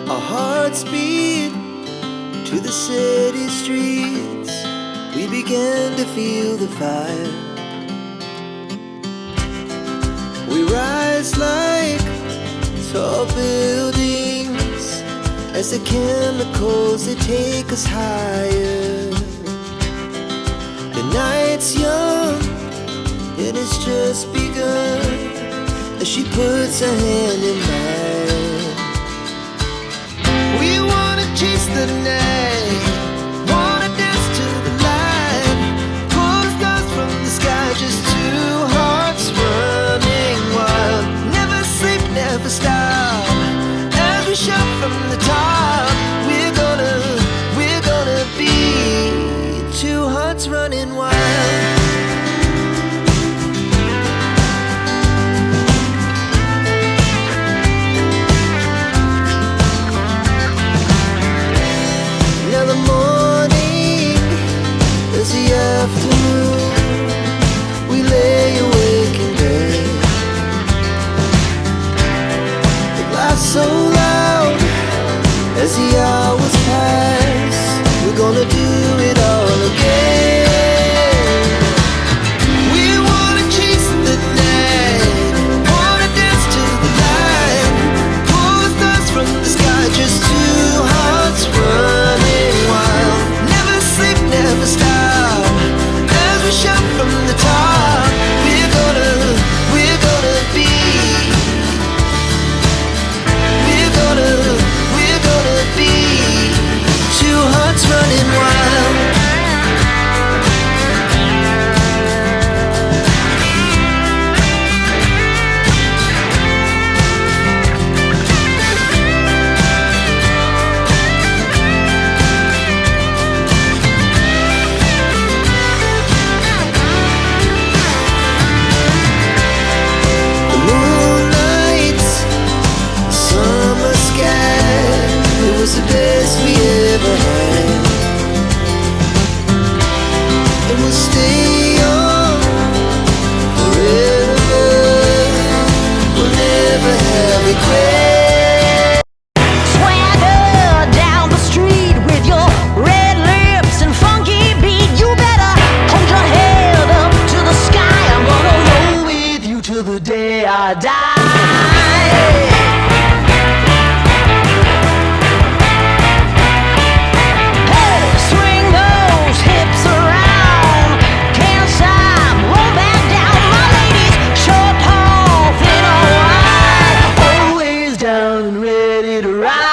Our hearts beat to the city streets. We began to feel the fire. We rise like tall buildings as the chemicals, they take us higher. The night's young and it's just begun as she puts her hand in mine. We wanna chase the night, wanna dance to the light, pull the stars from the sky, just two hearts running wild. Never sleep, never stop, as we shout from the top. We're gonna be two hearts running wild. Afternoon, we lay awake in bed. It laughs so loud as the hours pass. We're gonna do it all again. We wanna chase the night, wanna dance to the light, pull the stars from the sky, just two hearts running wild. Never sleep, never stop, shout from the top. We're gonna be, we're gonna be two hearts running wild. The best we ever had, and we'll stay young forever. We'll never have regret. Swagger down the street with your red lips and funky beat. You better hold your head up to the sky. I'm gonna roll with you till the day I die. Ready to ride.